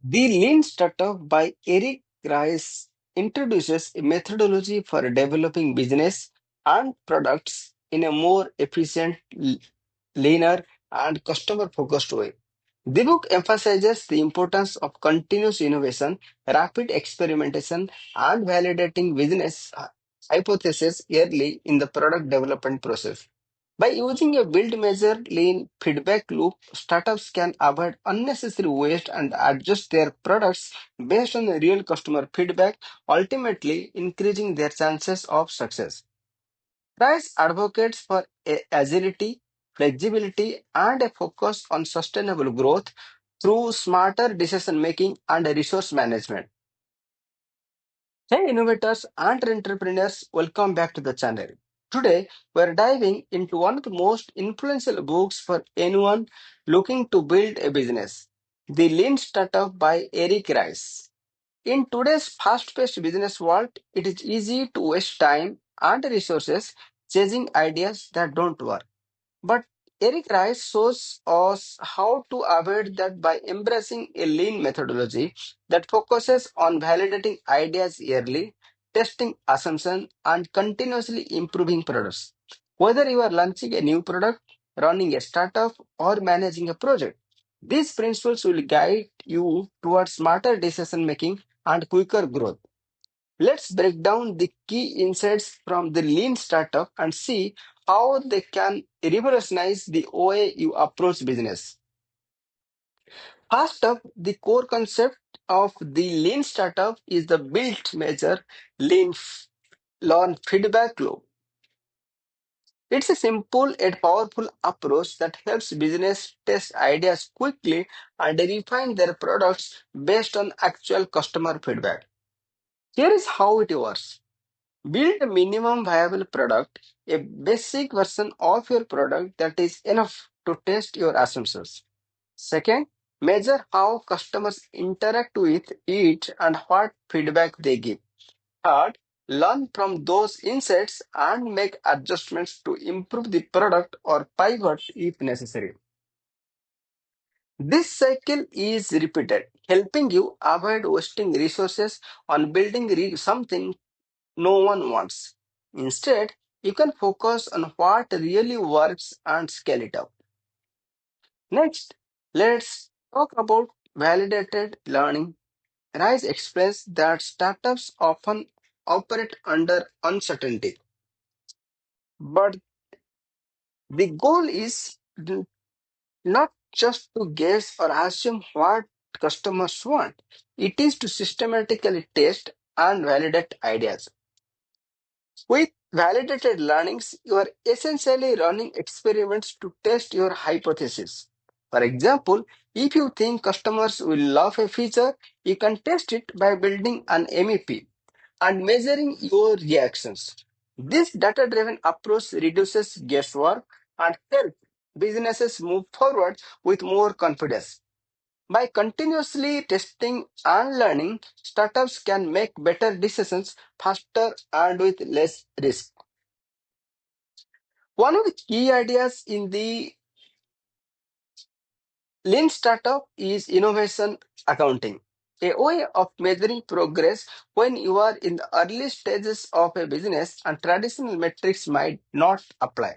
The Lean Startup by Eric Ries introduces a methodology for developing business and products in a more efficient, leaner, and customer focused way. The book emphasizes the importance of continuous innovation, rapid experimentation, and validating business hypotheses early in the product development process. By using a build measure lean feedback loop, startups can avoid unnecessary waste and adjust their products based on the real customer feedback, ultimately increasing their chances of success. Rice advocates for agility, flexibility, and a focus on sustainable growth through smarter decision making and resource management. Hey innovators and entrepreneurs, welcome back to the channel. Today, we're diving into one of the most influential books for anyone looking to build a business, The Lean Startup by Eric Ries. In today's fast-paced business world, it is easy to waste time and resources chasing ideas that don't work. But Eric Rice shows us how to avoid that by embracing a lean methodology that focuses on validating ideas early, testing assumptions, and continuously improving products. Whether you are launching a new product, running a startup, or managing a project, these principles will guide you towards smarter decision making and quicker growth. Let's break down the key insights from the lean startup and see how they can revolutionize the way you approach business. First up, the core concept of the lean startup is the build, measure, learn feedback loop. It's a simple yet powerful approach that helps business test ideas quickly and refine their products based on actual customer feedback. Here is how it works. Build a minimum viable product, a basic version of your product that is enough to test your assumptions. Second, measure how customers interact with it and what feedback they give. Third, learn from those insights and make adjustments to improve the product or pivot if necessary. This cycle is repeated, helping you avoid wasting resources on building something no one wants. Instead, you can focus on what really works and scale it up. Next, let's talk about validated learning. Rice explains that startups often operate under uncertainty, but the goal is not just to guess or assume what customers want, it is to systematically test and validate ideas. With validated learnings, you are essentially running experiments to test your hypothesis. For example, if you think customers will love a feature, you can test it by building an MEP and measuring your reactions. This data driven approach reduces guesswork and helps businesses move forward with more confidence. By continuously testing and learning, startups can make better decisions faster and with less risk. One of the key ideas in the lean startup is innovation accounting, a way of measuring progress when you are in the early stages of a business and traditional metrics might not apply.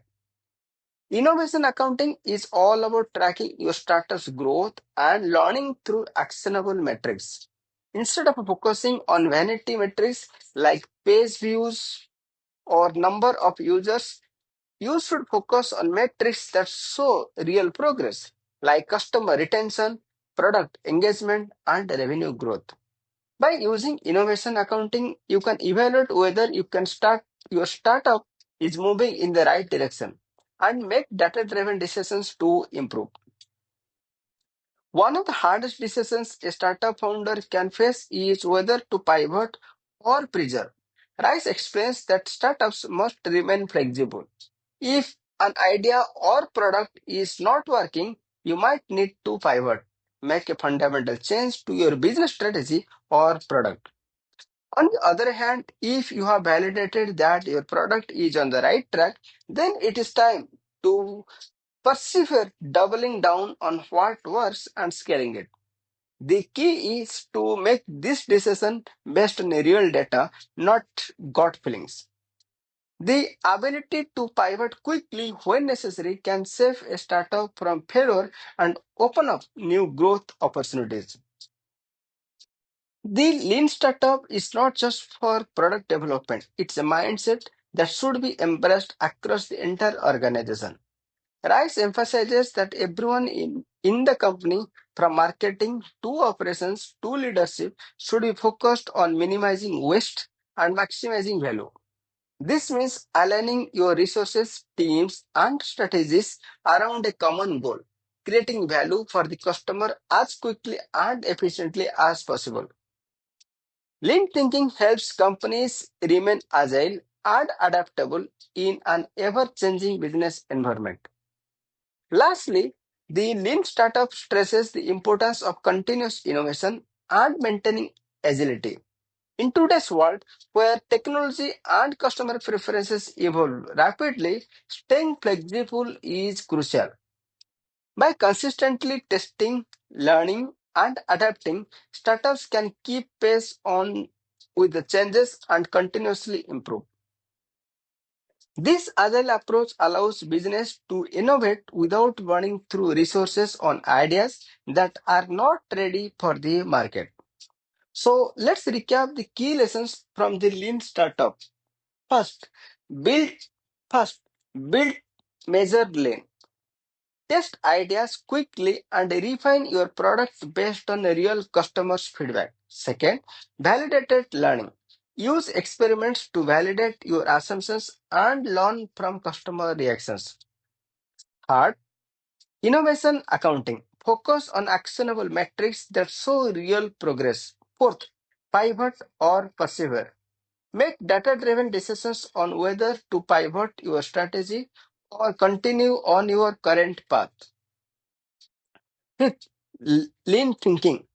Innovation accounting is all about tracking your startup's growth and learning through actionable metrics. Instead of focusing on vanity metrics like page views or number of users, you should focus on metrics that show real progress, like customer retention, product engagement, and revenue growth. By using innovation accounting, you can evaluate whether you can start your startup is moving in the right direction and make data-driven decisions to improve. One of the hardest decisions a startup founder can face is whether to pivot or preserve. Rice explains that startups must remain flexible. If an idea or product is not working, you might need to pivot, make a fundamental change to your business strategy or product. On the other hand, if you have validated that your product is on the right track, then it is time to persevere, doubling down on what works and scaling it. The key is to make this decision based on real data, not gut feelings. The ability to pivot quickly when necessary can save a startup from failure and open up new growth opportunities. The lean startup is not just for product development, it's a mindset that should be embraced across the entire organization. Rice emphasizes that everyone in the company, from marketing to operations to leadership, should be focused on minimizing waste and maximizing value. This means aligning your resources, teams, and strategies around a common goal, creating value for the customer as quickly and efficiently as possible. Lean thinking helps companies remain agile and adaptable in an ever changing business environment. Lastly, the lean startup stresses the importance of continuous innovation and maintaining agility. In today's world, where technology and customer preferences evolve rapidly, staying flexible is crucial. By consistently testing, learning, and adapting, startups can keep pace on with the changes and continuously improve. This agile approach allows business to innovate without burning through resources on ideas that are not ready for the market. So let's recap the key lessons from the lean startup. First, build first, build measure lean. Test ideas quickly and refine your product based on real customers' feedback. Second, validated learning. Use experiments to validate your assumptions and learn from customer reactions. Third, innovation accounting. Focus on actionable metrics that show real progress. Fourth, pivot or persevere. Make data driven decisions on whether to pivot your strategy or continue on your current path. Fifth, lean thinking.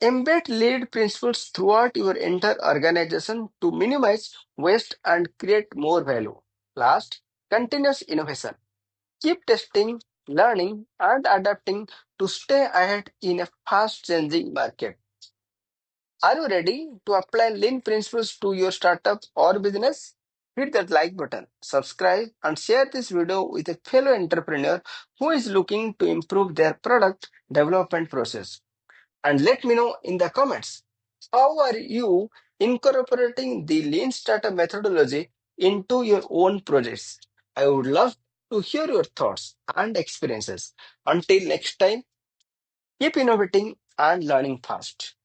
Embed lead principles throughout your entire organization to minimize waste and create more value. Last, continuous innovation. Keep testing, learning, and adapting to stay ahead in a fast changing market. Are you ready to apply lean principles to your startup or business? Hit that like button, subscribe, and share this video with a fellow entrepreneur who is looking to improve their product development process. And let me know in the comments, how are you incorporating the lean startup methodology into your own projects? I would love to hear your thoughts and experiences. Until next time, keep innovating and learning fast.